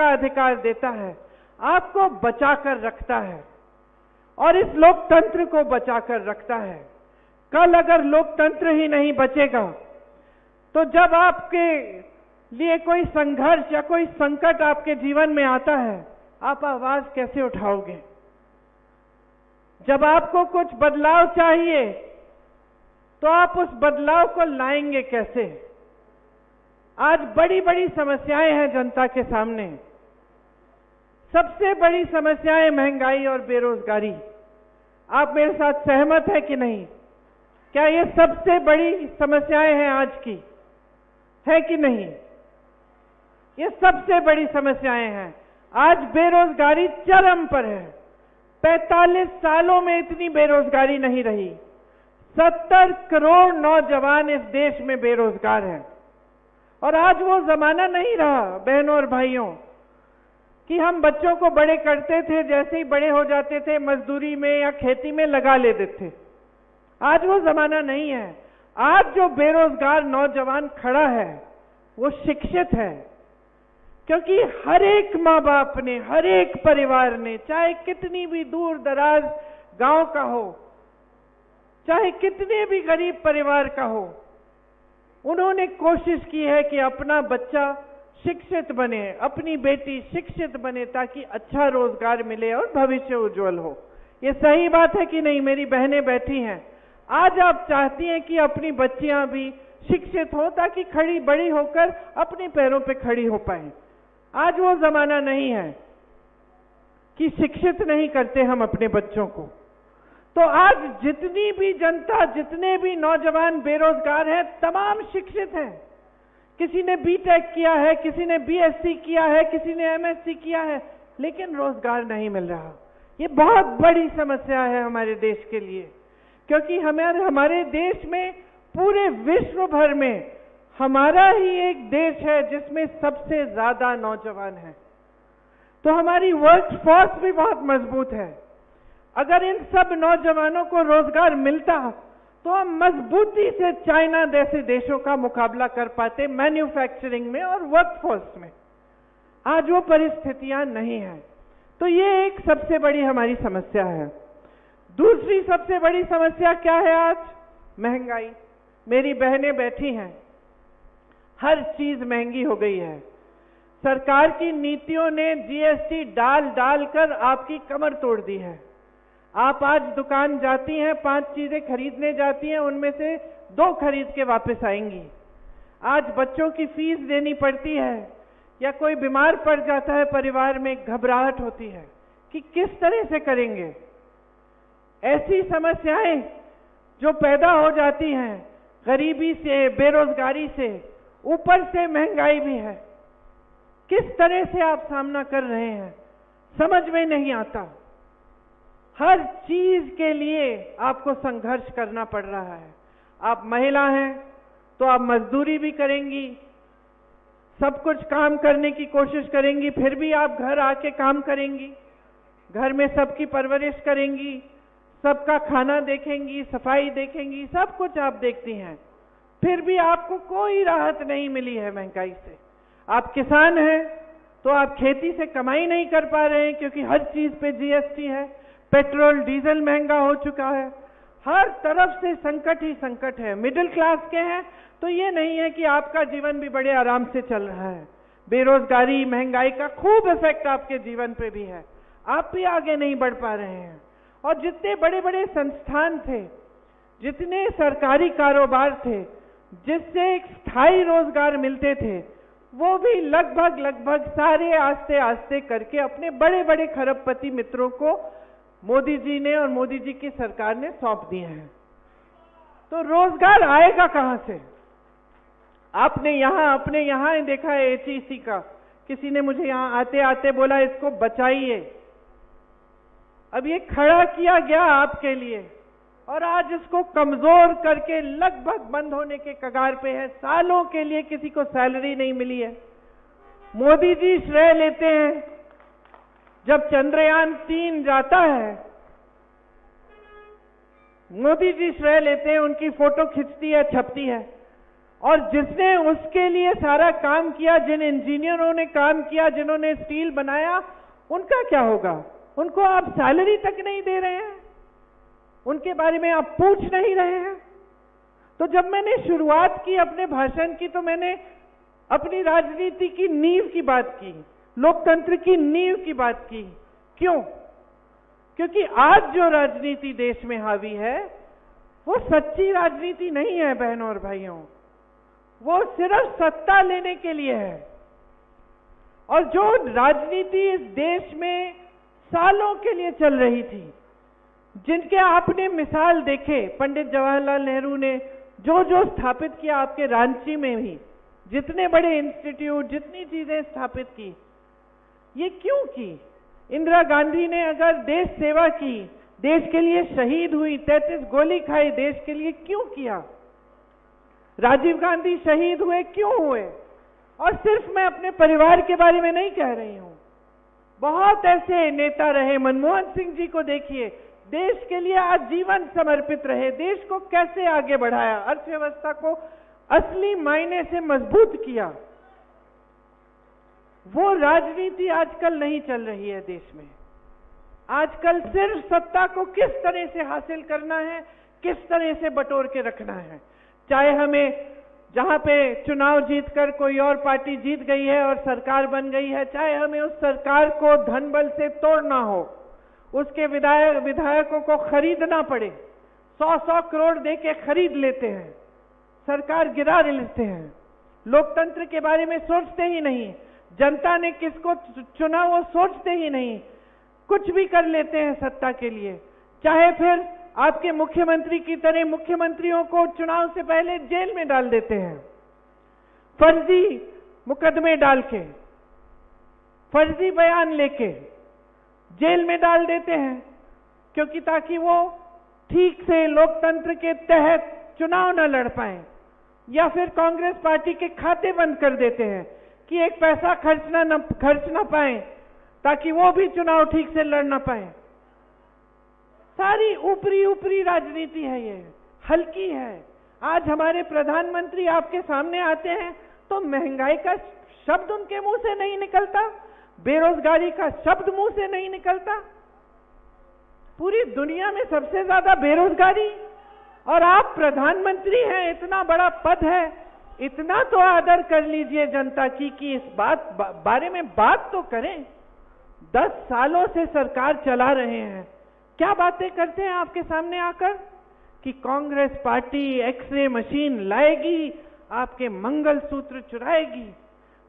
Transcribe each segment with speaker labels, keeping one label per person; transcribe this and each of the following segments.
Speaker 1: का अधिकार देता है, आपको बचाकर रखता है और इस लोकतंत्र को बचाकर रखता है। कल अगर लोकतंत्र ही नहीं बचेगा तो जब आपके लिए कोई संघर्ष या कोई संकट आपके जीवन में आता है, आप आवाज कैसे उठाओगे? जब आपको कुछ बदलाव चाहिए तो आप उस बदलाव को लाएंगे कैसे? आज बड़ी बड़ी समस्याएं हैं जनता के सामने। सबसे बड़ी समस्याएं महंगाई और बेरोजगारी। आप मेरे साथ सहमत है कि नहीं? क्या ये सबसे बड़ी समस्याएं हैं आज की, है कि नहीं? ये सबसे बड़ी समस्याएं हैं। आज बेरोजगारी चरम पर है। 45 सालों में इतनी बेरोजगारी नहीं रही। 70 करोड़ नौजवान इस देश में बेरोजगार हैं। और आज वो जमाना नहीं रहा बहनों और भाइयों कि हम बच्चों को बड़े करते थे, जैसे ही बड़े हो जाते थे मजदूरी में या खेती में लगा लेते थे। आज वो जमाना नहीं है। आज जो बेरोजगार नौजवान खड़ा है वो शिक्षित है, क्योंकि हर एक माँ बाप ने, हर एक परिवार ने, चाहे कितनी भी दूर दराज गांव का हो, चाहे कितने भी गरीब परिवार का हो, उन्होंने कोशिश की है कि अपना बच्चा शिक्षित बने, अपनी बेटी शिक्षित बने, ताकि अच्छा रोजगार मिले और भविष्य उज्जवल हो। ये सही बात है कि नहीं? मेरी बहनें बैठी हैं, आज आप चाहती हैं कि अपनी बच्चियां भी शिक्षित हो ताकि बड़ी होकर अपने पैरों पे खड़ी हो पाए। आज वो जमाना नहीं है कि शिक्षित नहीं करते हम अपने बच्चों को। तो आज जितनी भी जनता, जितने भी नौजवान बेरोजगार हैं, तमाम शिक्षित हैं। किसी ने बीटेक किया है, किसी ने बीएससी किया है, किसी ने एमएससी किया है, लेकिन रोजगार नहीं मिल रहा। ये बहुत बड़ी समस्या है हमारे देश के लिए, क्योंकि हमारे देश में, पूरे विश्व भर में हमारा ही एक देश है जिसमें सबसे ज्यादा नौजवान हैं। तो हमारी वर्क फोर्स भी बहुत मजबूत है। अगर इन सब नौजवानों को रोजगार मिलता तो हम मजबूती से चाइना जैसे देशों का मुकाबला कर पाते मैन्युफैक्चरिंग में और वर्कफोर्स में। आज वो परिस्थितियां नहीं है। तो ये एक सबसे बड़ी हमारी समस्या है। दूसरी सबसे बड़ी समस्या क्या है आज? महंगाई। मेरी बहनें बैठी हैं, हर चीज महंगी हो गई है। सरकार की नीतियों ने जीएसटी डाल कर आपकी कमर तोड़ दी है। आप आज दुकान जाती हैं, 5 चीजें खरीदने जाती हैं, उनमें से 2 खरीद के वापस आएंगी। आज बच्चों की फीस देनी पड़ती है, या कोई बीमार पड़ जाता है परिवार में, घबराहट होती है कि किस तरह से करेंगे। ऐसी समस्याएं जो पैदा हो जाती हैं गरीबी से, बेरोजगारी से, ऊपर से महंगाई भी है, किस तरह से आप सामना कर रहे हैं समझ में नहीं आता। हर चीज के लिए आपको संघर्ष करना पड़ रहा है। आप महिला हैं तो आप मजदूरी भी करेंगी, सब कुछ काम करने की कोशिश करेंगी, फिर भी आप घर आके काम करेंगी, घर में सबकी परवरिश करेंगी, सबका खाना देखेंगी, सफाई देखेंगी, सब कुछ आप देखती हैं, फिर भी आपको कोई राहत नहीं मिली है महंगाई से। आप किसान हैं तो आप खेती से कमाई नहीं कर पा रहे हैं, क्योंकि हर चीज पे जीएसटी है, पेट्रोल डीजल महंगा हो चुका है, हर तरफ से संकट ही संकट है। मिडिल क्लास के हैं तो ये नहीं है कि आपका जीवन भी बड़े आराम से चल रहा है। बेरोजगारी, महंगाई का खूब इफेक्ट आपके जीवन पे भी है, आप भी आगे नहीं बढ़ पा रहे हैं। और जितने बड़े बड़े संस्थान थे, जितने सरकारी कारोबार थे जिससे एक स्थायी रोजगार मिलते थे, वो भी लगभग सारे आस्ते आस्ते करके अपने बड़े बड़े खरबपति मित्रों को मोदी जी ने और मोदी जी की सरकार ने सौंप दिए हैं। तो रोजगार आएगा कहां से? आपने अपने यहां देखा है एचईसी का, किसी ने मुझे यहां आते आते बोला इसको बचाइए। अब ये खड़ा किया गया आपके लिए और आज इसको कमजोर करके लगभग बंद होने के कगार पे है। सालों के लिए किसी को सैलरी नहीं मिली है। मोदी जी श्रेय लेते हैं। जब चंद्रयान 3 जाता है, मोदी जी श्रेय लेते हैं, उनकी फोटो खिंचती है, छपती है। और जिसने उसके लिए सारा काम किया, जिन इंजीनियरों ने काम किया, जिन्होंने स्टील बनाया, उनका क्या होगा? उनको आप सैलरी तक नहीं दे रहे हैं, उनके बारे में आप पूछ नहीं रहे हैं। तो जब मैंने शुरुआत की अपने भाषण की, तो मैंने अपनी राजनीति की नींव की बात की, लोकतंत्र की नींव की बात की। क्यों? क्योंकि आज जो राजनीति देश में हावी है वो सच्ची राजनीति नहीं है बहनों और भाइयों, वो सिर्फ सत्ता लेने के लिए है। और जो राजनीति इस देश में सालों के लिए चल रही थी, जिनके आपने मिसाल देखे, पंडित जवाहरलाल नेहरू ने जो जो स्थापित किया, आपके रांची में भी जितने बड़े इंस्टीट्यूट, जितनी चीजें स्थापित की, ये क्यों की? इंदिरा गांधी ने अगर देश सेवा की, देश के लिए शहीद हुई, 33 गोली खाई, देश के लिए क्यों किया? राजीव गांधी शहीद हुए, क्यों हुए? और सिर्फ मैं अपने परिवार के बारे में नहीं कह रही हूं, बहुत ऐसे नेता रहे। मनमोहन सिंह जी को देखिए, देश के लिए आजीवन समर्पित रहे, देश को कैसे आगे बढ़ाया, अर्थव्यवस्था को असली मायने से मजबूत किया। वो राजनीति आजकल नहीं चल रही है देश में। आजकल सिर्फ सत्ता को किस तरह से हासिल करना है, किस तरह से बटोर के रखना है। चाहे हमें जहां पे चुनाव जीतकर कोई और पार्टी जीत गई है और सरकार बन गई है, चाहे हमें उस सरकार को धन बल से तोड़ना हो, उसके विधायकों को खरीदना पड़े, 100-100 करोड़ देके खरीद लेते हैं, सरकार गिरा लेते हैं, लोकतंत्र के बारे में सोचते ही नहीं, जनता ने किसको चुना वो सोचते ही नहीं, कुछ भी कर लेते हैं सत्ता के लिए। चाहे फिर आपके मुख्यमंत्री की तरह मुख्यमंत्रियों को चुनाव से पहले जेल में डाल देते हैं, फर्जी मुकदमे डाल के, फर्जी बयान लेके जेल में डाल देते हैं, क्योंकि ताकि वो ठीक से लोकतंत्र के तहत चुनाव न लड़ पाए। या फिर कांग्रेस पार्टी के खाते बंद कर देते हैं कि एक पैसा खर्च ना पाए, ताकि वो भी चुनाव ठीक से लड़ ना पाए। सारी ऊपरी राजनीति है, ये हल्की है। आज हमारे प्रधानमंत्री आपके सामने आते हैं तो महंगाई का शब्द उनके मुंह से नहीं निकलता, बेरोजगारी का शब्द मुंह से नहीं निकलता। पूरी दुनिया में सबसे ज्यादा बेरोजगारी, और आप प्रधानमंत्री हैं, इतना बड़ा पद है, इतना तो आदर कर लीजिए जनता की कि इस बारे में बात तो करें। 10 सालों से सरकार चला रहे हैं, क्या बातें करते हैं आपके सामने आकर कि कांग्रेस पार्टी एक्सरे मशीन लाएगी, आपके मंगलसूत्र चुराएगी।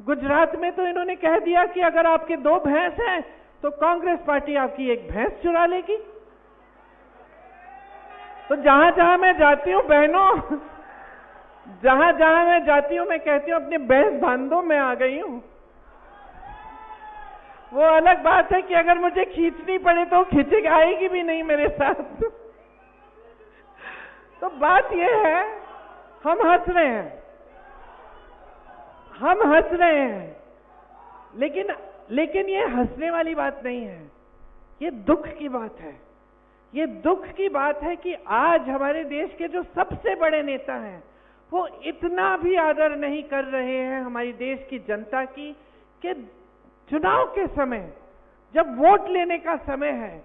Speaker 1: गुजरात में तो इन्होंने कह दिया कि अगर आपके 2 भैंस हैं तो कांग्रेस पार्टी आपकी 1 भैंस चुरा लेगी। तो जहां जहां मैं जाती हूं बहनों, जहां जहां मैं जाती हूं, मैं कहती हूं अपनी भैंस बांध दो, मैं आ गई हूं। वो अलग बात है कि अगर मुझे खींचनी पड़े तो खींच आएगी भी नहीं मेरे साथ। तो बात ये है, हम हंस रहे हैं, हम हंस रहे हैं, लेकिन ये हंसने वाली बात नहीं है, ये दुख की बात है। ये दुख की बात है कि आज हमारे देश के जो सबसे बड़े नेता हैं वो इतना भी आदर नहीं कर रहे हैं हमारी देश की जनता की, कि चुनाव के समय जब वोट लेने का समय है,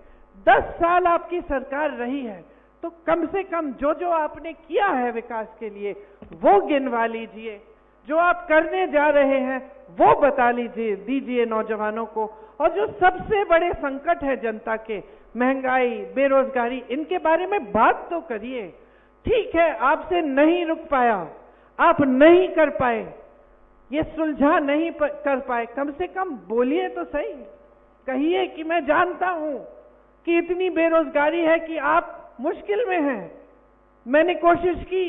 Speaker 1: 10 साल आपकी सरकार रही है, तो कम से कम जो जो आपने किया है विकास के लिए वो गिनवा लीजिए, जो आप करने जा रहे हैं वो बता दीजिए नौजवानों को। और जो सबसे बड़े संकट है जनता के, महंगाई, बेरोजगारी, इनके बारे में बात तो करिए। ठीक है, आपसे नहीं रुक पाया, आप नहीं कर पाए, ये सुलझा नहीं कर पाए, कम से कम बोलिए तो सही, कहिए कि मैं जानता हूं कि इतनी बेरोजगारी है कि आप मुश्किल में हैं, मैंने कोशिश की,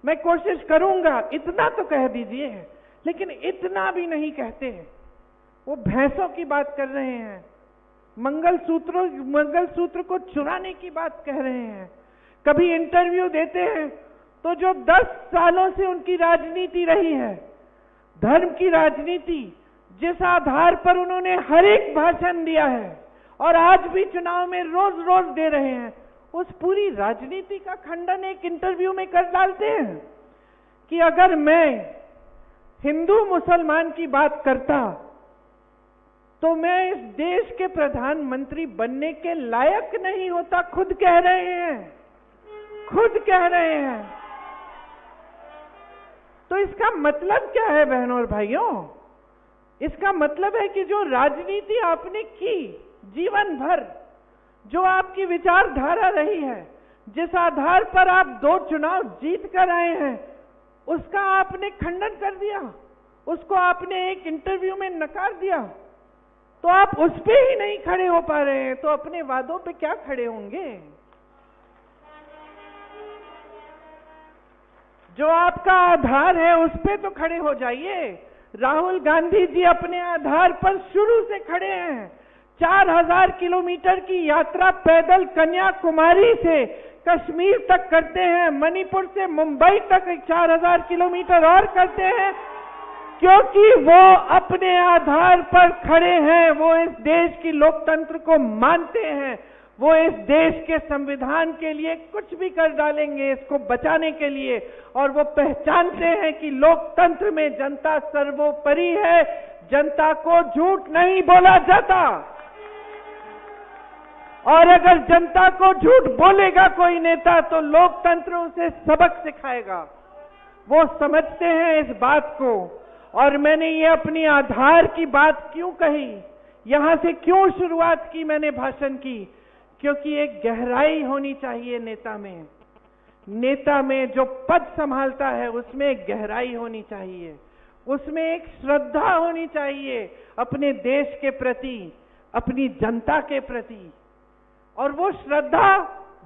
Speaker 1: मैं कोशिश करूंगा, इतना तो कह दीजिए। लेकिन इतना भी नहीं कहते हैं, वो भैंसों की बात कर रहे हैं, मंगलसूत्र को चुराने की बात कह रहे हैं। कभी इंटरव्यू देते हैं तो जो 10 सालों से उनकी राजनीति रही है, धर्म की राजनीति, जिस आधार पर उन्होंने हर एक भाषण दिया है और आज भी चुनाव में रोज रोज दे रहे हैं, उस पूरी राजनीति का खंडन एक इंटरव्यू में कर डालते हैं कि अगर मैं हिंदू मुसलमान की बात करता तो मैं इस देश के प्रधानमंत्री बनने के लायक नहीं होता। खुद कह रहे हैं, खुद कह रहे हैं। तो इसका मतलब क्या है बहनों और भाइयों? इसका मतलब है कि जो राजनीति आपने की जीवन भर, जो आपकी विचारधारा रही है, जिस आधार पर आप 2 चुनाव जीत कर आए हैं, उसका आपने खंडन कर दिया, उसको आपने एक इंटरव्यू में नकार दिया। तो आप उस पे ही नहीं खड़े हो पा रहे हैं तो अपने वादों पे क्या खड़े होंगे? जो आपका आधार है उस पे तो खड़े हो जाइए। राहुल गांधी जी अपने आधार पर शुरू से खड़े हैं। 4000 किलोमीटर की यात्रा पैदल कन्याकुमारी से कश्मीर तक करते हैं, मणिपुर से मुंबई तक 4000 किलोमीटर और करते हैं, क्योंकि वो अपने आधार पर खड़े हैं। वो इस देश की लोकतंत्र को मानते हैं। वो इस देश के संविधान के लिए कुछ भी कर डालेंगे इसको बचाने के लिए। और वो पहचानते हैं कि लोकतंत्र में जनता सर्वोपरि है, जनता को झूठ नहीं बोला जाता। और अगर जनता को झूठ बोलेगा कोई नेता तो लोकतंत्र उसे सबक सिखाएगा। वो समझते हैं इस बात को। और मैंने ये अपनी आधार की बात क्यों कही, यहां से क्यों शुरुआत की मैंने भाषण की? क्योंकि एक गहराई होनी चाहिए नेता में। नेता में जो पद संभालता है उसमें एक गहराई होनी चाहिए, उसमें एक श्रद्धा होनी चाहिए अपने देश के प्रति, अपनी जनता के प्रति। और वो श्रद्धा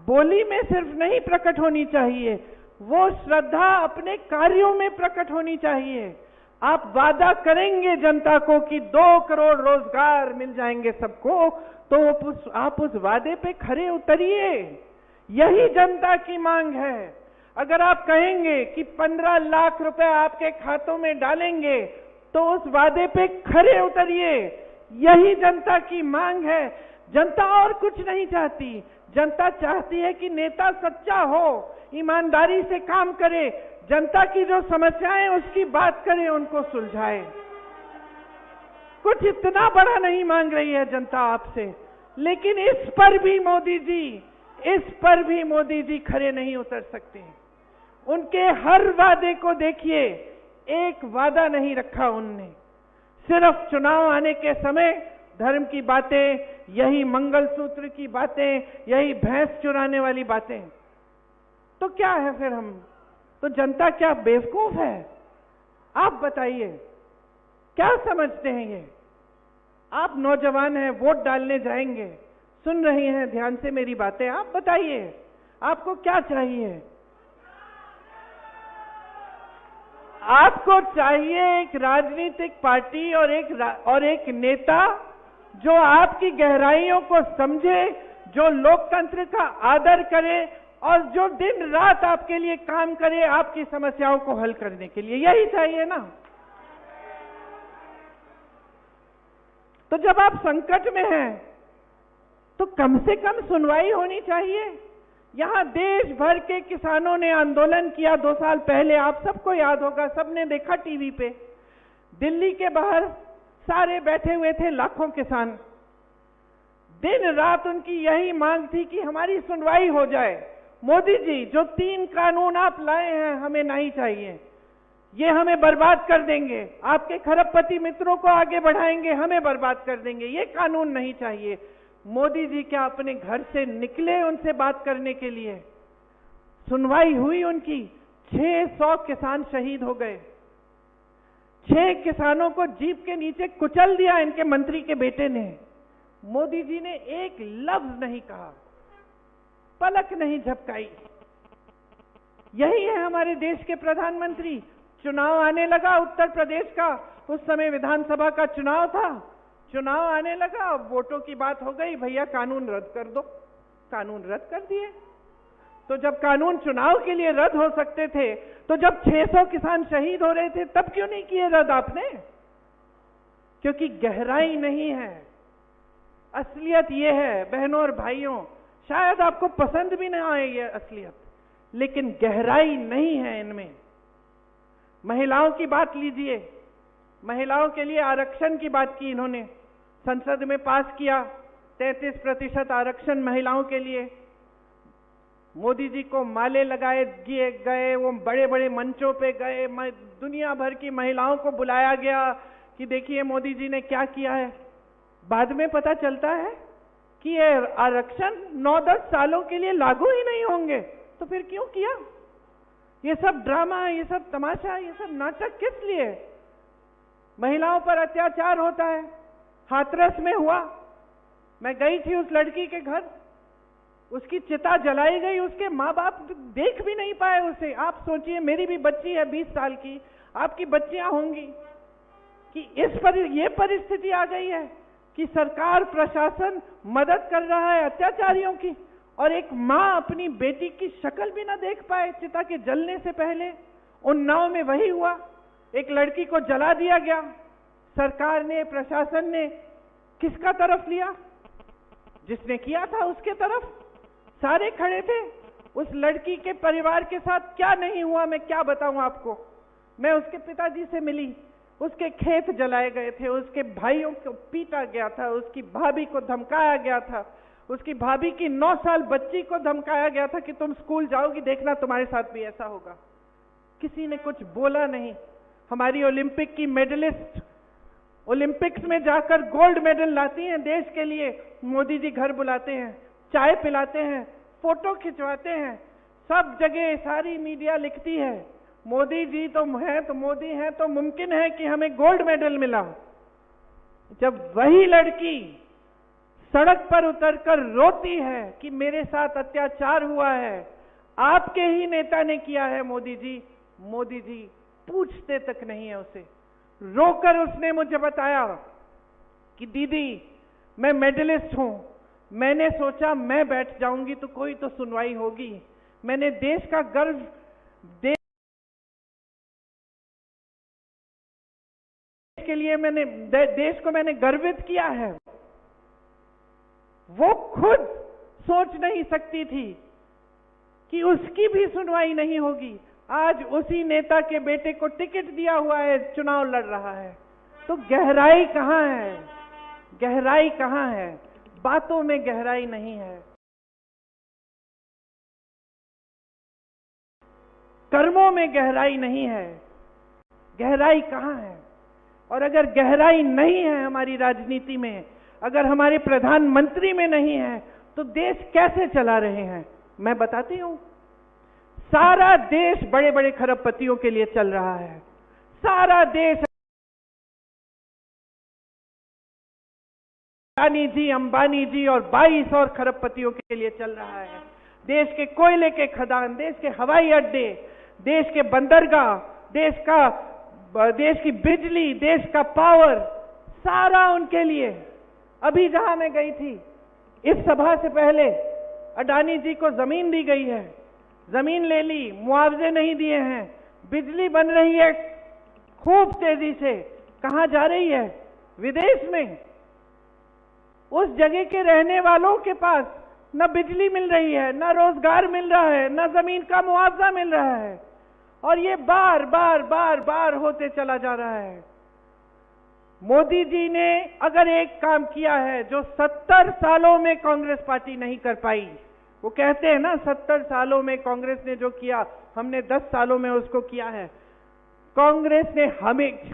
Speaker 1: बोली में सिर्फ नहीं प्रकट होनी चाहिए, वो श्रद्धा अपने कार्यों में प्रकट होनी चाहिए। आप वादा करेंगे जनता को कि 2 करोड़ रोजगार मिल जाएंगे सबको, तो आप उस वादे पे खरे उतरिए। यही जनता की मांग है। अगर आप कहेंगे कि 15 लाख रुपए आपके खातों में डालेंगे तो उस वादे पे खरे उतरिए। यही जनता की मांग है। जनता और कुछ नहीं चाहती। जनता चाहती है कि नेता सच्चा हो, ईमानदारी से काम करे, जनता की जो समस्याएं उसकी बात करे, उनको सुलझाए। कुछ इतना बड़ा नहीं मांग रही है जनता आपसे। लेकिन इस पर भी मोदी जी खरे नहीं उतर सकते। उनके हर वादे को देखिए, एक वादा नहीं रखा उनने। सिर्फ चुनाव आने के समय धर्म की बातें, यही मंगलसूत्र की बातें, यही भैंस चुराने वाली बातें। तो क्या है फिर हम? तो जनता क्या बेवकूफ है? आप बताइए, क्या समझते हैं ये? आप नौजवान हैं, वोट डालने जाएंगे, सुन रही हैं ध्यान से मेरी बातें। आप बताइए, आपको क्या चाहिए? आपको चाहिए एक राजनीतिक पार्टी और एक नेता जो आपकी गहराइयों को समझे, जो लोकतंत्र का आदर करे और जो दिन रात आपके लिए काम करे, आपकी समस्याओं को हल करने के लिए। यही चाहिए ना? तो जब आप संकट में हैं तो कम से कम सुनवाई होनी चाहिए। यहां देश भर के किसानों ने आंदोलन किया 2 साल पहले, आप सबको याद होगा, सबने देखा टीवी पे। दिल्ली के बाहर सारे बैठे हुए थे, लाखों किसान। दिन रात उनकी यही मांग थी कि हमारी सुनवाई हो जाए। मोदी जी, जो 3 कानून आप लाए हैं हमें नहीं चाहिए, ये हमें बर्बाद कर देंगे, आपके खरबपति मित्रों को आगे बढ़ाएंगे, हमें बर्बाद कर देंगे, ये कानून नहीं चाहिए। मोदी जी क्या अपने घर से निकले उनसे बात करने के लिए? सुनवाई हुई उनकी। 600 किसान शहीद हो गए। 6 किसानों को जीप के नीचे कुचल दिया इनके मंत्री के बेटे ने। मोदी जी ने एक लफ्ज नहीं कहा, पलक नहीं झपकाई। यही है हमारे देश के प्रधानमंत्री। चुनाव आने लगा उत्तर प्रदेश का, उस समय विधानसभा का चुनाव था। चुनाव आने लगा, वोटों की बात हो गई, भैया कानून रद्द कर दो। कानून रद्द कर दिए। तो जब कानून चुनाव के लिए रद्द हो सकते थे, तो जब 600 किसान शहीद हो रहे थे तब क्यों नहीं किए रद्द आपने? क्योंकि गहराई नहीं है। असलियत ये है बहनों और भाइयों, शायद आपको पसंद भी ना आए ये असलियत, लेकिन गहराई नहीं है इनमें। महिलाओं की बात लीजिए, महिलाओं के लिए आरक्षण की बात की इन्होंने, संसद में पास किया 33% आरक्षण महिलाओं के लिए। मोदी जी को माले लगाए गए, वो बड़े बड़े मंचों पे गए, दुनिया भर की महिलाओं को बुलाया गया कि देखिए मोदी जी ने क्या किया है। बाद में पता चलता है कि ये आरक्षण 9-10 सालों के लिए लागू ही नहीं होंगे। तो फिर क्यों किया? ये सब ड्रामा, ये सब तमाशा, ये सब नाटक किस लिए? महिलाओं पर अत्याचार होता है। हाथरस में हुआ, मैं गई थी उस लड़की के घर, उसकी चिता जलाई गई, उसके माँ बाप देख भी नहीं पाए उसे। आप सोचिए, मेरी भी बच्ची है 20 साल की, आपकी बच्चियां होंगी, कि ये परिस्थिति आ गई है कि सरकार प्रशासन मदद कर रहा है अत्याचारियों की, और एक माँ अपनी बेटी की शक्ल भी ना देख पाए चिता के जलने से पहले। उन्नाव में वही हुआ, एक लड़की को जला दिया गया। सरकार ने, प्रशासन ने किसका तरफ लिया? जिसने किया था उसके तरफ सारे खड़े थे। उस लड़की के परिवार के साथ क्या नहीं हुआ मैं क्या बताऊं आपको। मैं उसके पिताजी से मिली, उसके खेत जलाए गए थे, उसके भाइयों को पीटा गया था, उसकी भाभी को धमकाया गया था, उसकी भाभी की 9 साल बच्ची को धमकाया गया था कि तुम स्कूल जाओगी, देखना तुम्हारे साथ भी ऐसा होगा। किसी ने कुछ बोला नहीं। हमारी ओलंपिक की मेडलिस्ट ओलंपिक्स में जाकर गोल्ड मेडल लाती हैं देश के लिए, मोदी जी घर बुलाते हैं, चाय पिलाते हैं, फोटो खिंचवाते हैं, सब जगह सारी मीडिया लिखती है मोदी जी तो हैं, तो मोदी हैं तो मुमकिन है कि हमें गोल्ड मेडल मिला। जब वही लड़की सड़क पर उतरकर रोती है कि मेरे साथ अत्याचार हुआ है, आपके ही नेता ने किया है मोदी जी पूछते तक नहीं है उसे। रोकर उसने मुझे बताया कि दीदी मैं मेडलिस्ट हूं, मैंने सोचा मैं बैठ जाऊंगी तो कोई तो सुनवाई होगी। मैंने देश का गर्व, देश के लिए मैंने देश को मैंने गर्वित किया है। वो खुद सोच नहीं सकती थी कि उसकी भी सुनवाई नहीं होगी। आज उसी नेता के बेटे को टिकट दिया हुआ है, चुनाव लड़ रहा है। तो गहराई कहां है? गहराई कहां है? बातों में गहराई नहीं है, कर्मों में गहराई नहीं है। गहराई कहां है? और अगर गहराई नहीं है हमारी राजनीति में, अगर हमारे प्रधानमंत्री में नहीं है, तो देश कैसे चला रहे हैं? मैं बताती हूं। सारा देश बड़े बड़े खरबपतियों के लिए चल रहा है। सारा देश अडानी जी, अंबानी जी और 22 और खरबपतियों के लिए चल रहा है। देश के कोयले के खदान, देश के हवाई अड्डे, देश के बंदरगाह, देश की बिजली, देश का पावर, सारा उनके लिए। अभी जहां मैं गई थी, इस सभा से पहले अडानी जी को जमीन दी गई है, जमीन ले ली, मुआवजे नहीं दिए हैं, बिजली बन रही है खूब तेजी से। कहां जा रही है? विदेश में। उस जगह के रहने वालों के पास न बिजली मिल रही है, न रोजगार मिल रहा है, न जमीन का मुआवजा मिल रहा है, और ये बार बार बार बार होते चला जा रहा है। मोदी जी ने अगर एक काम किया है जो 70 सालों में कांग्रेस पार्टी नहीं कर पाई, वो कहते हैं ना 70 सालों में कांग्रेस ने जो किया हमने 10 सालों में उसको किया है। कांग्रेस ने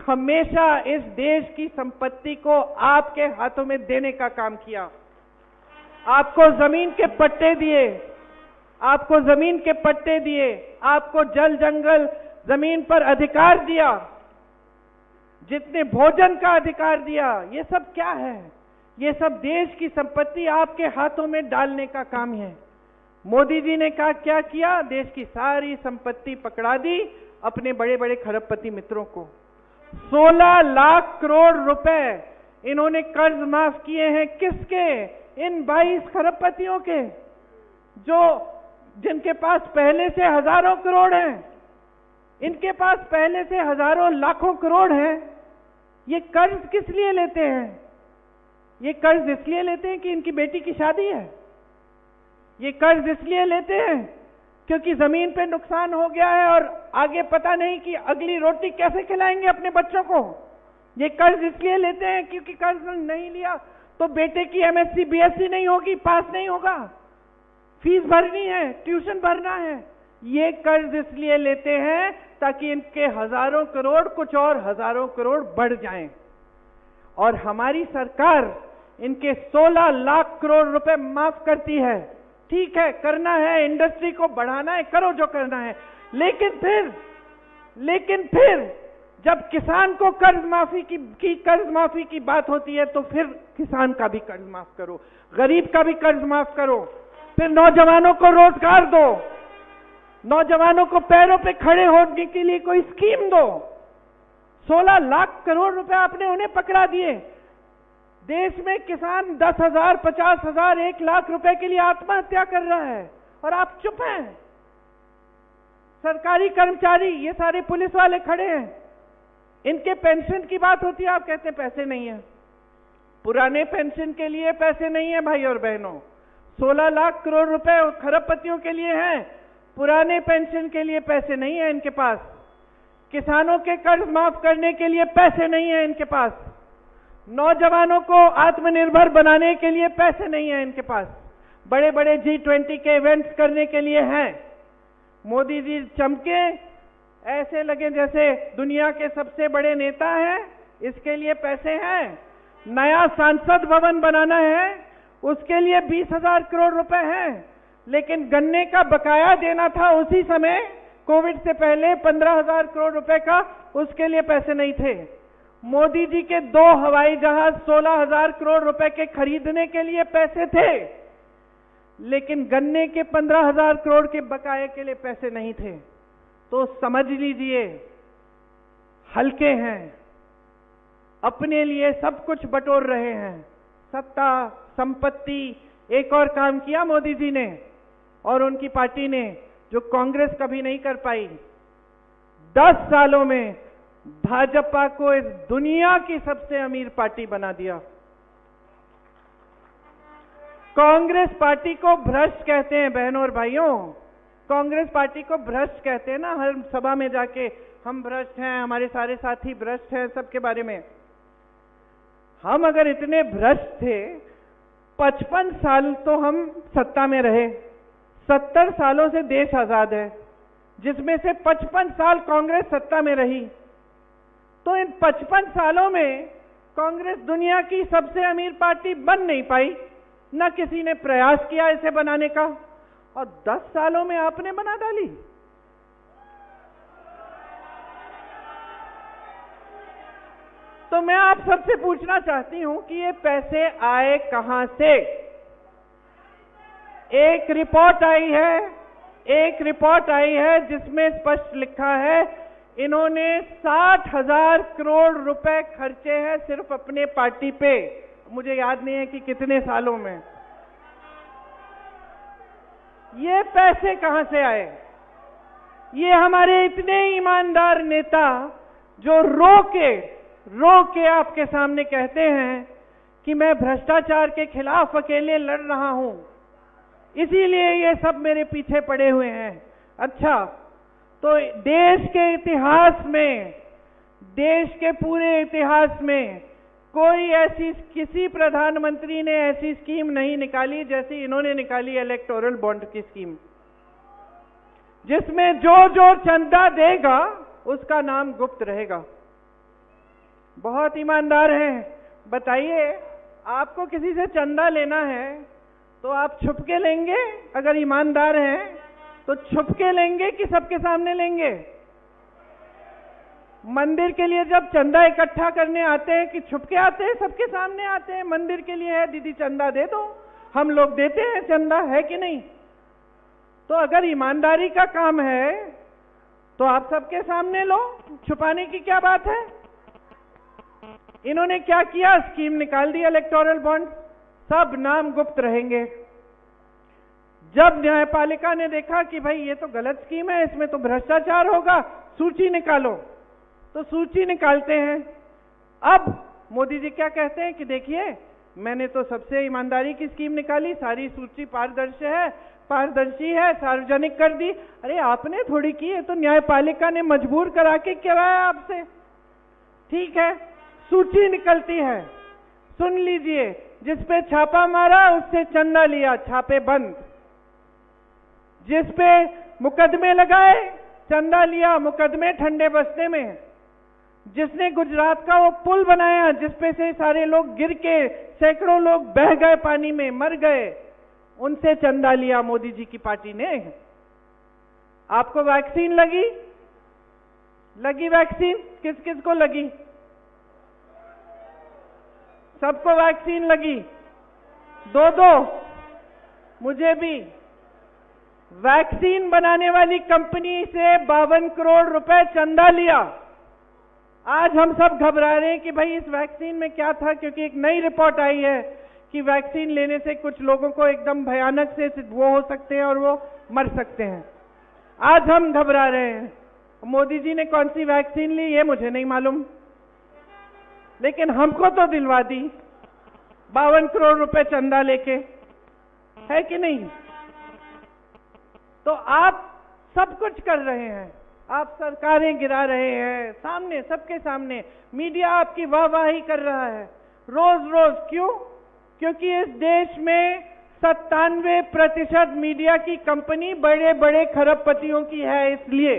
Speaker 1: हमेशा इस देश की संपत्ति को आपके हाथों में देने का काम किया। आपको जमीन के पट्टे दिए, आपको जमीन के पट्टे दिए, आपको जल जंगल जमीन पर अधिकार दिया, जितने भोजन का अधिकार दिया। ये सब क्या है? ये सब देश की संपत्ति आपके हाथों में डालने का काम है। मोदी जी ने क्या किया? देश की सारी संपत्ति पकड़ा दी अपने बड़े बड़े खरबपति मित्रों को। 16 लाख करोड़ रुपए इन्होंने कर्ज माफ किए हैं। किसके? इन 22 खरबपतियों के, जिनके पास पहले से हजारों करोड़ हैं। इनके पास पहले से हजारों लाखों करोड़ हैं। ये कर्ज किस लिए लेते हैं? ये कर्ज इसलिए लेते हैं कि इनकी बेटी की शादी है। ये कर्ज इसलिए लेते हैं क्योंकि जमीन पे नुकसान हो गया है और आगे पता नहीं कि अगली रोटी कैसे खिलाएंगे अपने बच्चों को। ये कर्ज इसलिए लेते हैं क्योंकि कर्ज नहीं लिया तो बेटे की एमएससी बीएससी नहीं होगी, पास नहीं होगा, फीस भरनी है, ट्यूशन भरना है। ये कर्ज इसलिए लेते हैं ताकि इनके हजारों करोड़ कुछ और हजारों करोड़ बढ़ जाएं। और हमारी सरकार इनके 16 लाख करोड़ रुपए माफ करती है। ठीक है, करना है, इंडस्ट्री को बढ़ाना है, करो जो करना है, लेकिन फिर जब किसान को कर्ज माफी की बात होती है तो फिर किसान का भी कर्ज माफ करो, गरीब का भी कर्ज माफ करो, फिर नौजवानों को रोजगार दो, नौजवानों को पैरों पे खड़े होने के लिए कोई स्कीम दो। 16 लाख करोड़ रुपए आपने उन्हें पकड़ा दिए। देश में किसान 10,000, 50,000, 1 लाख रुपए के लिए आत्महत्या कर रहा है और आप चुप हैं। सरकारी कर्मचारी, ये सारे पुलिस वाले खड़े हैं, इनके पेंशन की बात होती है, आप कहते हैं पैसे नहीं है। पुराने पेंशन के लिए पैसे नहीं है भाई और बहनों। 16 लाख करोड़ रुपए खरबपतियों के लिए हैं, पुराने पेंशन के लिए पैसे नहीं है इनके पास। किसानों के कर्ज माफ करने के लिए पैसे नहीं है इनके पास। नौजवानों को आत्मनिर्भर बनाने के लिए पैसे नहीं है इनके पास। बड़े बड़े G20 के इवेंट्स करने के लिए हैं। मोदी जी चमके, ऐसे लगे जैसे दुनिया के सबसे बड़े नेता हैं, इसके लिए पैसे हैं। नया सांसद भवन बनाना है, उसके लिए 20,000 करोड़ रुपए हैं। लेकिन गन्ने का बकाया देना था उसी समय, कोविड से पहले 15,000 करोड़ रुपए का, उसके लिए पैसे नहीं थे। मोदी जी के 2 हवाई जहाज 16,000 करोड़ रुपए के खरीदने के लिए पैसे थे, लेकिन गन्ने के 15,000 करोड़ के बकाये के लिए पैसे नहीं थे। तो समझ लीजिए, हल्के हैं, अपने लिए सब कुछ बटोर रहे हैं, सत्ता, संपत्ति। एक और काम किया मोदी जी ने और उनकी पार्टी ने जो कांग्रेस कभी नहीं कर पाई। 10 सालों में भाजपा को इस दुनिया की सबसे अमीर पार्टी बना दिया। कांग्रेस पार्टी को भ्रष्ट कहते हैं बहनों और भाइयों, कांग्रेस पार्टी को भ्रष्ट कहते हैं ना, हर सभा में जाके हम भ्रष्ट हैं, हमारे सारे साथी भ्रष्ट हैं, सबके बारे में। हम अगर इतने भ्रष्ट थे, 55 साल तो हम सत्ता में रहे, 70 सालों से देश आजाद है, जिसमें से 55 साल कांग्रेस सत्ता में रही। तो इन 55 सालों में कांग्रेस दुनिया की सबसे अमीर पार्टी बन नहीं पाई, न किसी ने प्रयास किया इसे बनाने का, और 10 सालों में आपने बना डाली। तो मैं आप सबसे पूछना चाहती हूं कि ये पैसे आए कहां से। एक रिपोर्ट आई है जिसमें स्पष्ट लिखा है, इन्होंने 60,000 करोड़ रुपए खर्चे हैं सिर्फ अपने पार्टी पे। मुझे याद नहीं है कि कितने सालों में। ये पैसे कहां से आए? ये हमारे इतने ईमानदार नेता जो रो के आपके सामने कहते हैं कि मैं भ्रष्टाचार के खिलाफ अकेले लड़ रहा हूं, इसीलिए ये सब मेरे पीछे पड़े हुए हैं। अच्छा, तो देश के इतिहास में, देश के पूरे इतिहास में कोई ऐसी, किसी प्रधानमंत्री ने ऐसी स्कीम नहीं निकाली जैसी इन्होंने निकाली, इलेक्टोरल बॉन्ड की स्कीम, जिसमें जो चंदा देगा उसका नाम गुप्त रहेगा। बहुत ईमानदार हैं। बताइए, आपको किसी से चंदा लेना है तो आप छुप के लेंगे? अगर ईमानदार हैं तो छुप के लेंगे कि सबके सामने लेंगे? मंदिर के लिए जब चंदा इकट्ठा करने आते हैं कि छुप के आते हैं, सबके सामने आते हैं? मंदिर के लिए है, दीदी चंदा दे दो, हम लोग देते हैं चंदा, है कि नहीं? तो अगर ईमानदारी का काम है तो आप सबके सामने लो, छुपाने की क्या बात है? इन्होंने क्या किया? स्कीम निकाल दी इलेक्टोरल बॉन्ड, सब नाम गुप्त रहेंगे। जब न्यायपालिका ने देखा कि भाई ये तो गलत स्कीम है, इसमें तो भ्रष्टाचार होगा, सूची निकालो, तो सूची निकालते हैं। अब मोदी जी क्या कहते हैं कि देखिए, मैंने तो सबसे ईमानदारी की स्कीम निकाली, सारी सूची पारदर्शी है, पारदर्शी है, सार्वजनिक कर दी। अरे आपने थोड़ी की है, तो न्यायपालिका ने मजबूर करा के कराया आपसे। ठीक है, सूची निकलती है, सुन लीजिए, जिस पे छापा मारा उससे चंदा लिया, छापे बंद। जिस पे मुकदमे लगाए, चंदा लिया, मुकदमे ठंडे बस्ते में। जिसने गुजरात का वो पुल बनाया जिसपे से सारे लोग गिर के सैकड़ों लोग बह गए, पानी में मर गए, उनसे चंदा लिया मोदी जी की पार्टी ने। आपको वैक्सीन लगी वैक्सीन? किस किस को लगी? सबको वैक्सीन लगी, दो मुझे भी। वैक्सीन बनाने वाली कंपनी से 52 करोड़ रुपए चंदा लिया। आज हम सब घबरा रहे हैं कि भाई इस वैक्सीन में क्या था, क्योंकि एक नई रिपोर्ट आई है कि वैक्सीन लेने से कुछ लोगों को एकदम भयानक से वो हो सकते हैं और वो मर सकते हैं। आज हम घबरा रहे हैं। मोदी जी ने कौन सी वैक्सीन ली ये मुझे नहीं मालूम, लेकिन हमको तो दिलवा दी 52 करोड़ रुपए चंदा लेके, है कि नहीं? तो आप सब कुछ कर रहे हैं, आप सरकारें गिरा रहे हैं, सामने, सबके सामने मीडिया आपकी वाहवाही कर रहा है रोज रोज। क्यों? क्योंकि इस देश में 97% मीडिया की कंपनी बड़े बड़े खरबपतियों की है। इसलिए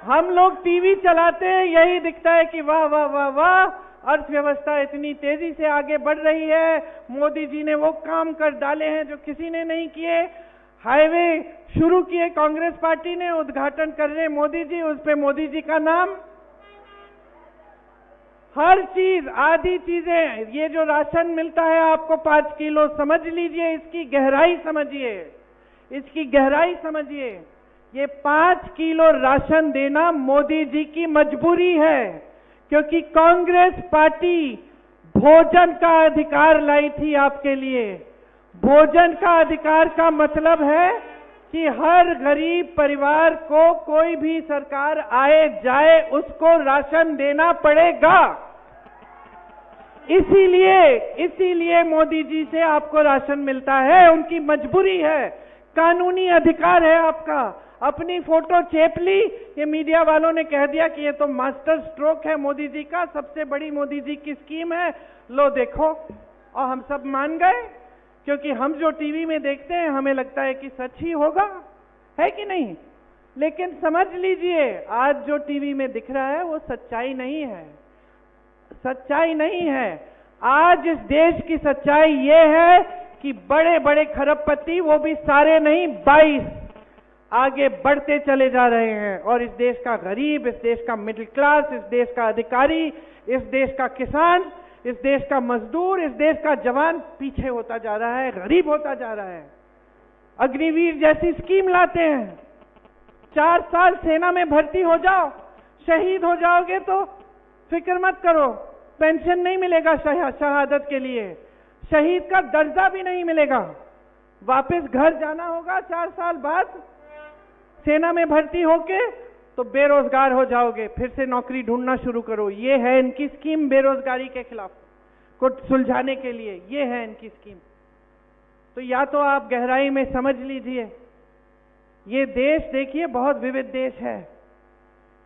Speaker 1: हम लोग टीवी चलाते हैं, यही दिखता है कि वाह वाह वाह वाह, अर्थव्यवस्था इतनी तेजी से आगे बढ़ रही है, मोदी जी ने वो काम कर डाले हैं जो किसी ने नहीं किए। हाईवे शुरू किए कांग्रेस पार्टी ने, उद्घाटन कर रहे मोदी जी, उस पे मोदी जी का नाम। हर चीज, आधी चीजें, ये जो राशन मिलता है आपको 5 किलो, समझ लीजिए, इसकी गहराई समझिए, इसकी गहराई समझिए। ये 5 किलो राशन देना मोदी जी की मजबूरी है, क्योंकि कांग्रेस पार्टी भोजन का अधिकार लाई थी आपके लिए। भोजन का अधिकार का मतलब है कि हर गरीब परिवार को, कोई भी सरकार आए जाए, उसको राशन देना पड़ेगा। इसीलिए मोदी जी से आपको राशन मिलता है, उनकी मजबूरी है, कानूनी अधिकार है आपका। अपनी फोटो चेप ली, ये मीडिया वालों ने कह दिया कि ये तो मास्टर स्ट्रोक है मोदी जी का, सबसे बड़ी मोदी जी की स्कीम है, लो देखो, और हम सब मान गए, क्योंकि हम जो टीवी में देखते हैं हमें लगता है कि सच ही होगा, है कि नहीं? लेकिन समझ लीजिए, आज जो टीवी में दिख रहा है वो सच्चाई नहीं है, सच्चाई नहीं है। आज इस देश की सच्चाई ये है कि बड़े बड़े खरबपति, वो भी सारे नहीं, 22 आगे बढ़ते चले जा रहे हैं, और इस देश का गरीब, इस देश का मिडिल क्लास, इस देश का अधिकारी, इस देश का किसान, इस देश का मजदूर, इस देश का जवान पीछे होता जा रहा है, गरीब होता जा रहा है। अग्निवीर जैसी स्कीम लाते हैं, 4 साल सेना में भर्ती हो जाओ, शहीद हो जाओगे तो फिक्र मत करो, पेंशन नहीं मिलेगा शहादत के लिए, शहीद का दर्जा भी नहीं मिलेगा, वापस घर जाना होगा 4 साल बाद सेना में भर्ती होके, तो बेरोजगार हो जाओगे, फिर से नौकरी ढूंढना शुरू करो। ये है इनकी स्कीम, बेरोजगारी के खिलाफ को सुलझाने के लिए, ये है इनकी स्कीम। तो या तो आप गहराई में समझ लीजिए, ये देश देखिए बहुत विविध देश है।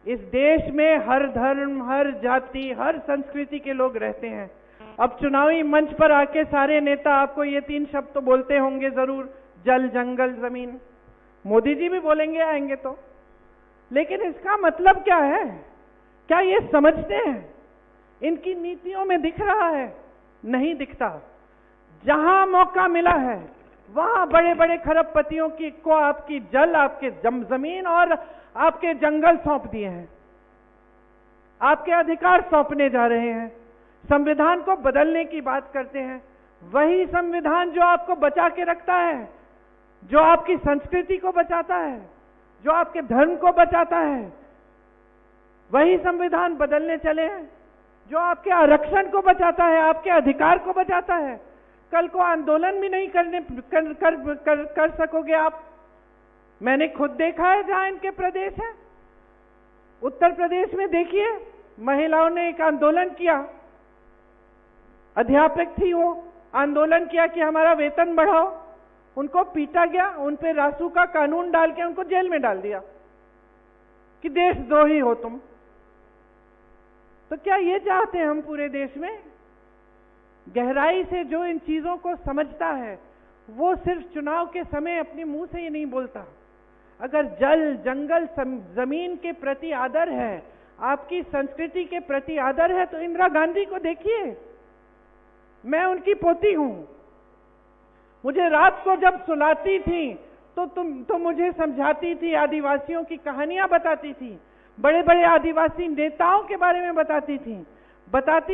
Speaker 1: इस देश में हर धर्म, हर जाति, हर संस्कृति के लोग रहते हैं। अब चुनावी मंच पर आके सारे नेता आपको ये 3 शब्द तो बोलते होंगे जरूर, जल, जंगल, जमीन, मोदी जी भी बोलेंगे आएंगे तो, लेकिन इसका मतलब क्या है? क्या ये समझते हैं? इनकी नीतियों में दिख रहा है? नहीं दिखता। जहां मौका मिला है वहां बड़े बड़े खरबपतियों की को आपकी जल, आपके जमीन और आपके जंगल सौंप दिए हैं, आपके अधिकार सौंपने जा रहे हैं। संविधान को बदलने की बात करते हैं, वही संविधान जो आपको बचा के रखता है, जो आपकी संस्कृति को बचाता है, जो आपके धर्म को बचाता है, वही संविधान बदलने चले हैं, जो आपके आरक्षण को बचाता है, आपके अधिकार को बचाता है। कल को आंदोलन भी नहीं कर सकोगे आप। मैंने खुद देखा है जहां इनके प्रदेश है, उत्तर प्रदेश में देखिए, महिलाओं ने एक आंदोलन किया, अध्यापक थी वो, आंदोलन किया कि हमारा वेतन बढ़ाओ, उनको पीटा गया, उन पे रासू का कानून डाल के उनको जेल में डाल दिया कि देशद्रोही हो तुम। तो क्या ये चाहते हैं हम पूरे देश में? गहराई से जो इन चीजों को समझता है वो सिर्फ चुनाव के समय अपने मुंह से ही नहीं बोलता। अगर जल, जंगल, जमीन के प्रति आदर है, आपकी संस्कृति के प्रति आदर है, तो इंदिरा गांधी को देखिए, मैं उनकी पोती हूं। मुझे रात को जब सुलाती थी तो मुझे समझाती थी, आदिवासियों की कहानियां बताती थी, बड़े बड़े आदिवासी नेताओं के बारे में बताती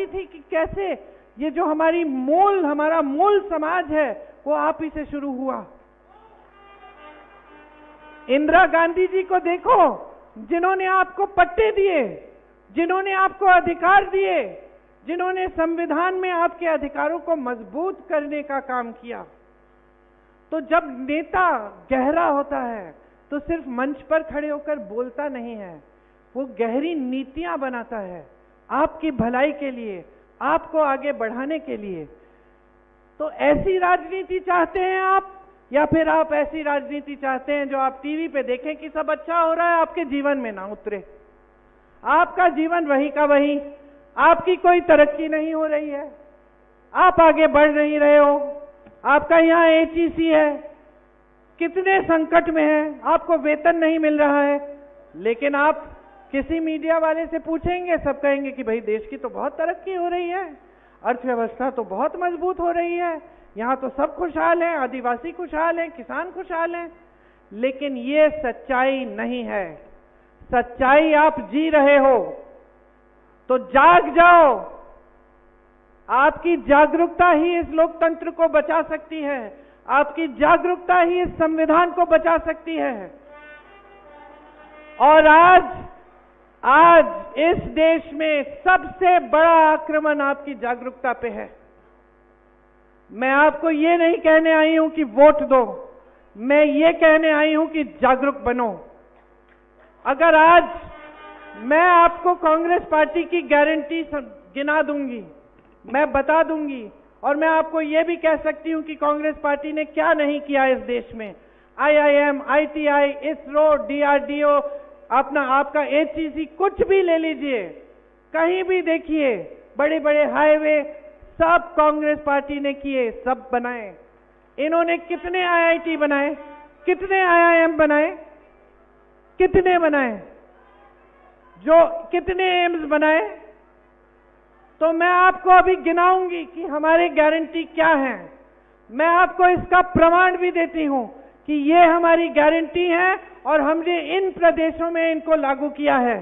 Speaker 1: थी कि कैसे ये जो हमारा मूल समाज है वो आप ही से शुरू हुआ। इंदिरा गांधी जी को देखो, जिन्होंने आपको पट्टे दिए, जिन्होंने आपको अधिकार दिए, जिन्होंने संविधान में आपके अधिकारों को मजबूत करने का काम किया। तो जब नेता गहरा होता है तो सिर्फ मंच पर खड़े होकर बोलता नहीं है, वो गहरी नीतियां बनाता है आपकी भलाई के लिए, आपको आगे बढ़ाने के लिए। तो ऐसी राजनीति चाहते हैं आप, या फिर आप ऐसी राजनीति चाहते हैं जो आप टीवी पे देखें कि सब अच्छा हो रहा है, आपके जीवन में ना उतरे, आपका जीवन वही का वही, आपकी कोई तरक्की नहीं हो रही है, आप आगे बढ़ नहीं रहे हो, आपका यहाँ HEC है, कितने संकट में है, आपको वेतन नहीं मिल रहा है, लेकिन आप किसी मीडिया वाले से पूछेंगे, सब कहेंगे कि भाई देश की तो बहुत तरक्की हो रही है, अर्थव्यवस्था तो बहुत मजबूत हो रही है, यहाँ तो सब खुशहाल हैं, आदिवासी खुशहाल हैं, किसान खुशहाल हैं। लेकिन ये सच्चाई नहीं है। सच्चाई आप जी रहे हो तो जाग जाओ। आपकी जागरूकता ही इस लोकतंत्र को बचा सकती है, आपकी जागरूकता ही इस संविधान को बचा सकती है। और आज इस देश में सबसे बड़ा आक्रमण आपकी जागरूकता पे है। मैं आपको ये नहीं कहने आई हूं कि वोट दो, मैं ये कहने आई हूं कि जागरूक बनो। अगर आज मैं आपको कांग्रेस पार्टी की गारंटी गिना दूंगी, मैं बता दूंगी, और मैं आपको ये भी कह सकती हूं कि कांग्रेस पार्टी ने क्या नहीं किया इस देश में। IIM, ITI, ISRO, DRDO, आपका HEC, कुछ भी ले लीजिए, कहीं भी देखिए, बड़े बड़े हाईवे सब कांग्रेस पार्टी ने किए, सब बनाए। इन्होंने कितने IIT बनाए, कितने IIM बनाए, कितने बनाए, जो कितने एम्स बनाए? तो मैं आपको अभी गिनाऊंगी कि हमारी गारंटी क्या है। मैं आपको इसका प्रमाण भी देती हूं कि ये हमारी गारंटी है और हमने इन प्रदेशों में इनको लागू किया है,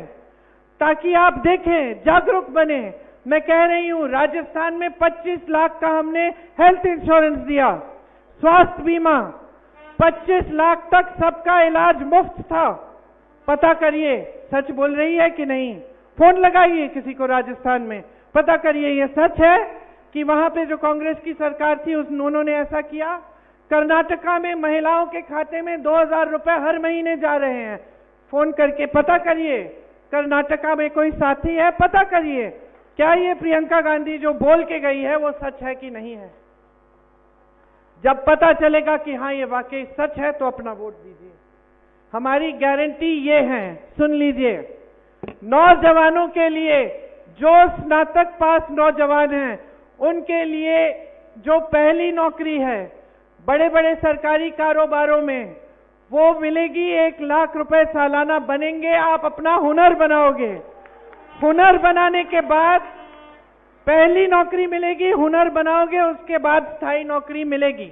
Speaker 1: ताकि आप देखें, जागरूक बने। मैं कह रही हूं, राजस्थान में 25 लाख का हमने हेल्थ इंश्योरेंस दिया, स्वास्थ्य बीमा, 25 लाख तक सबका इलाज मुफ्त था। पता करिए सच बोल रही है कि नहीं, फोन लगाइए किसी को राजस्थान में, पता करिए ये सच है कि वहां पे जो कांग्रेस की सरकार थी उन्होंने ऐसा किया। कर्नाटका में महिलाओं के खाते में 2000 रुपए हर महीने जा रहे हैं। फोन करके पता करिए, कर्नाटका में कोई साथी है, पता करिए क्या ये प्रियंका गांधी जो बोल के गई है वो सच है कि नहीं है। जब पता चलेगा कि हाँ ये वाकई सच है तो अपना वोट दीजिए। हमारी गारंटी ये है, सुन लीजिए, नौजवानों के लिए, जो स्नातक पास नौजवान हैं उनके लिए जो पहली नौकरी है बड़े बड़े सरकारी कारोबारों में, वो मिलेगी। 1 लाख रुपए सालाना बनेंगे। आप अपना हुनर बनाओगे, हुनर बनाने के बाद पहली नौकरी मिलेगी, हुनर बनाओगे उसके बाद स्थायी नौकरी मिलेगी।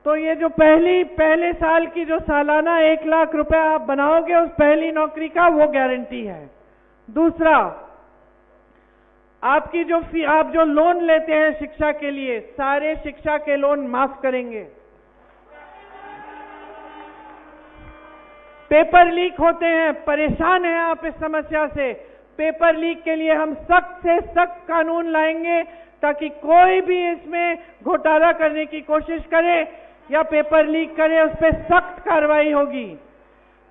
Speaker 1: तो ये जो पहले साल की जो सालाना 1 लाख रुपए आप बनाओगे उस पहली नौकरी का, वो गारंटी है। दूसरा, आपकी आप जो लोन लेते हैं शिक्षा के लिए, सारे शिक्षा के लोन माफ करेंगे। पेपर लीक होते हैं, परेशान हैं आप इस समस्या से, पेपर लीक के लिए हम सख्त से सख्त कानून लाएंगे ताकि कोई भी इसमें घोटाला करने की कोशिश करे या पेपर लीक करे उस पर सख्त कार्रवाई होगी।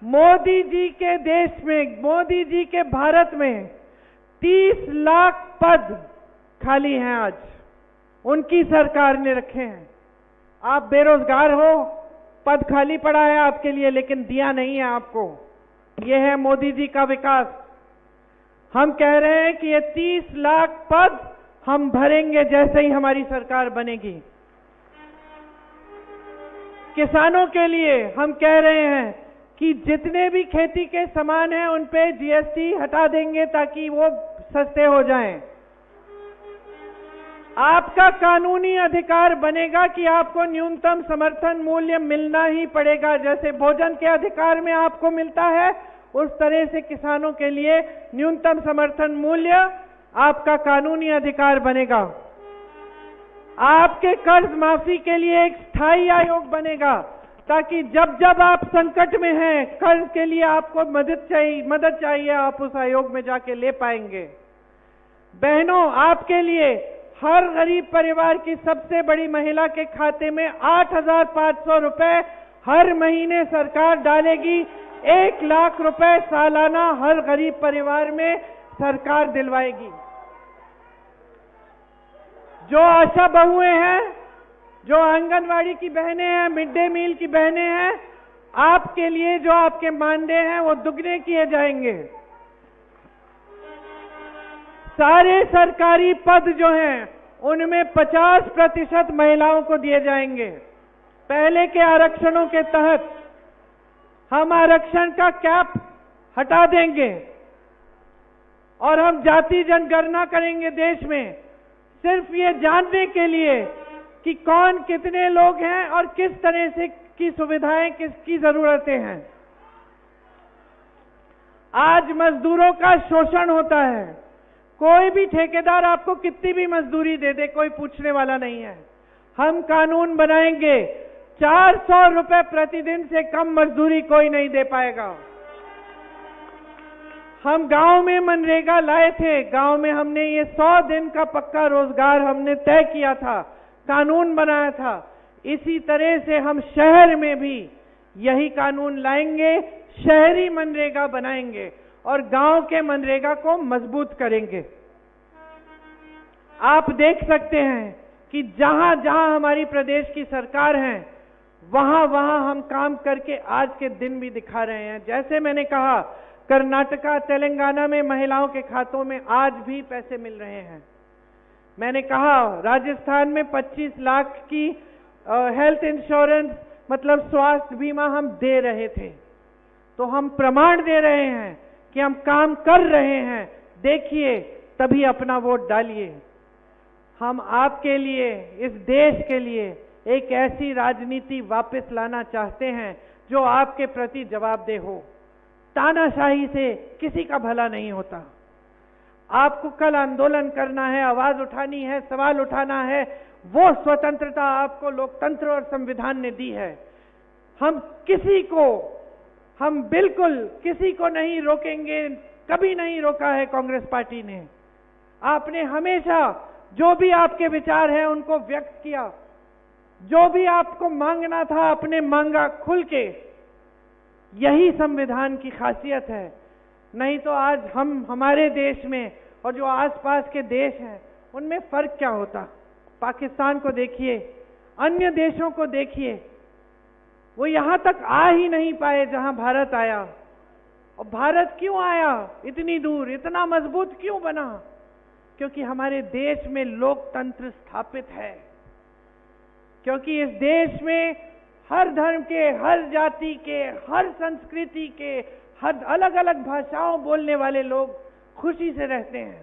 Speaker 1: मोदी जी के देश में, मोदी जी के भारत में 30 लाख पद खाली हैं आज। उनकी सरकार ने रखे हैं। आप बेरोजगार हो, पद खाली पड़ा है आपके लिए, लेकिन दिया नहीं है आपको। ये है मोदी जी का विकास। हम कह रहे हैं कि ये 30 लाख पद हम भरेंगे जैसे ही हमारी सरकार बनेगी। किसानों के लिए हम कह रहे हैं कि जितने भी खेती के सामान हैं उन पे जीएसटी हटा देंगे ताकि वो सस्ते हो जाएं। आपका कानूनी अधिकार बनेगा कि आपको न्यूनतम समर्थन मूल्य मिलना ही पड़ेगा। जैसे भोजन के अधिकार में आपको मिलता है, उस तरह से किसानों के लिए न्यूनतम समर्थन मूल्य आपका कानूनी अधिकार बनेगा। आपके कर्ज माफी के लिए एक स्थायी आयोग बनेगा ताकि जब जब आप संकट में हैं, कर्ज के लिए आपको मदद चाहिए, आप उस आयोग में जाके ले पाएंगे। बहनों, आपके लिए हर गरीब परिवार की सबसे बड़ी महिला के खाते में 8,500 रुपए हर महीने सरकार डालेगी। 1 लाख रुपए सालाना हर गरीब परिवार में सरकार दिलवाएगी। जो आशा बहुएं हैं, जो आंगनवाड़ी की बहनें हैं, मिड डे मील की बहनें हैं, आपके लिए जो आपके मानदेय हैं वो दुगने किए जाएंगे। सारे सरकारी पद जो हैं उनमें 50% महिलाओं को दिए जाएंगे। पहले के आरक्षणों के तहत हम आरक्षण का कैप हटा देंगे और हम जाति जनगणना करेंगे देश में, सिर्फ ये जानने के लिए कि कौन कितने लोग हैं और किस तरह से की सुविधाएं, किसकी जरूरतें हैं। आज मजदूरों का शोषण होता है। कोई भी ठेकेदार आपको कितनी भी मजदूरी दे दे, कोई पूछने वाला नहीं है। हम कानून बनाएंगे, 400 रुपए प्रतिदिन से कम मजदूरी कोई नहीं दे पाएगा। हम गांव में मनरेगा लाए थे, गांव में हमने ये 100 दिन का पक्का रोजगार हमने तय किया था, कानून बनाया था। इसी तरह से हम शहर में भी यही कानून लाएंगे, शहरी मनरेगा बनाएंगे और गांव के मनरेगा को मजबूत करेंगे। आप देख सकते हैं कि जहां जहां हमारी प्रदेश की सरकार है, वहां वहां हम काम करके आज के दिन भी दिखा रहे हैं। जैसे मैंने कहा, कर्नाटका, तेलंगाना में महिलाओं के खातों में आज भी पैसे मिल रहे हैं। मैंने कहा राजस्थान में 25 लाख की हेल्थ इंश्योरेंस मतलब स्वास्थ्य बीमा हम दे रहे थे। तो हम प्रमाण दे रहे हैं कि हम काम कर रहे हैं। देखिए, तभी अपना वोट डालिए। हम आपके लिए, इस देश के लिए एक ऐसी राजनीति वापस लाना चाहते हैं जो आपके प्रति जवाबदेह हो। तानाशाही से किसी का भला नहीं होता। आपको कल आंदोलन करना है, आवाज उठानी है, सवाल उठाना है, वो स्वतंत्रता आपको लोकतंत्र और संविधान ने दी है। हम बिल्कुल किसी को नहीं रोकेंगे, कभी नहीं रोका है कांग्रेस पार्टी ने। आपने हमेशा जो भी आपके विचार हैं उनको व्यक्त किया, जो भी आपको मांगना था आपने मांगा खुल के। यही संविधान की खासियत है। नहीं तो आज हमारे देश में और जो आसपास के देश हैं उनमें फर्क क्या होता। पाकिस्तान को देखिए, अन्य देशों को देखिए, वो यहां तक आ ही नहीं पाए जहां भारत आया। और भारत क्यों आया इतनी दूर, इतना मजबूत क्यों बना? क्योंकि हमारे देश में लोकतंत्र स्थापित है, क्योंकि इस देश में हर धर्म के, हर जाति के, हर संस्कृति के, हर अलग अलग भाषाओं बोलने वाले लोग खुशी से रहते हैं।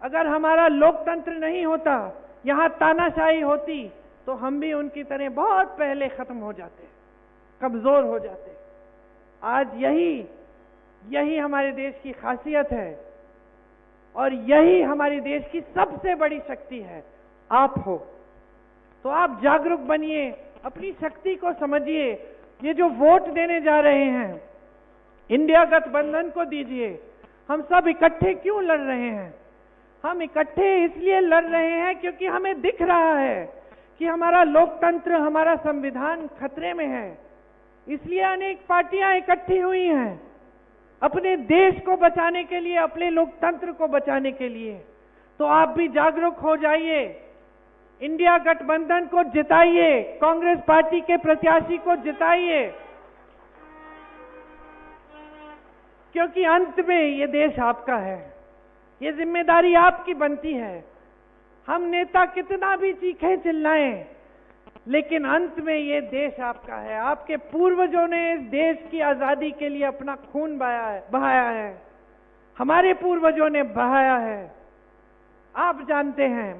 Speaker 1: अगर हमारा लोकतंत्र नहीं होता, यहां तानाशाही होती, तो हम भी उनकी तरह बहुत पहले खत्म हो जाते, कमजोर हो जाते। आज यही हमारे देश की खासियत है और यही हमारे देश की सबसे बड़ी शक्ति है। आप हो तो आप जागरूक बनिए, अपनी शक्ति को समझिए। ये जो वोट देने जा रहे हैं, इंडिया गठबंधन को दीजिए। हम सब इकट्ठे क्यों लड़ रहे हैं? हम इकट्ठे इसलिए लड़ रहे हैं क्योंकि हमें दिख रहा है कि हमारा लोकतंत्र, हमारा संविधान खतरे में है। इसलिए अनेक पार्टियां इकट्ठी हुई हैं अपने देश को बचाने के लिए, अपने लोकतंत्र को बचाने के लिए। तो आप भी जागरूक हो जाइए, इंडिया गठबंधन को जिताइए, कांग्रेस पार्टी के प्रत्याशी को जिताइए, क्योंकि अंत में ये देश आपका है, ये जिम्मेदारी आपकी बनती है। हम नेता कितना भी चीखें चिल्लाएं, लेकिन अंत में ये देश आपका है। आपके पूर्वजों ने इस देश की आजादी के लिए अपना खून बहाया है, हमारे पूर्वजों ने बहाया है, आप जानते हैं।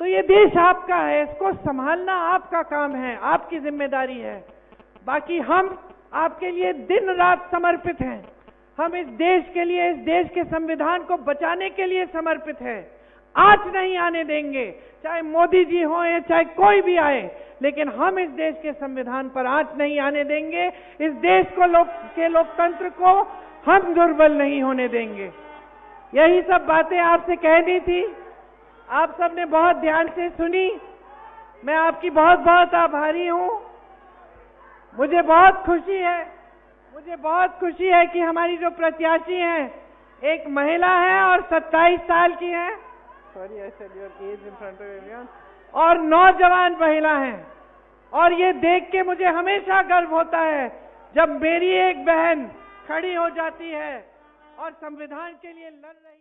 Speaker 1: तो ये देश आपका है, इसको संभालना आपका काम है, आपकी जिम्मेदारी है। बाकी हम आपके लिए दिन रात समर्पित हैं। हम इस देश के लिए, इस देश के संविधान को बचाने के लिए समर्पित हैं। आज नहीं आने देंगे, चाहे मोदी जी हो या चाहे कोई भी आए, लेकिन हम इस देश के संविधान पर आंच नहीं आने देंगे। इस देश को लोकतंत्र को हम दुर्बल नहीं होने देंगे। यही सब बातें आपसे कहनी थी। आप सबने बहुत ध्यान से सुनी। मैं आपकी बहुत बहुत आभारी हूं। मुझे बहुत खुशी है कि हमारी जो प्रत्याशी हैं, एक महिला है और 27 साल की है, sorry I said your age in front of everyone, और नौजवान महिला हैं। और ये देख के मुझे हमेशा गर्व होता है जब मेरी एक बहन खड़ी हो जाती है और संविधान के लिए लड़ रही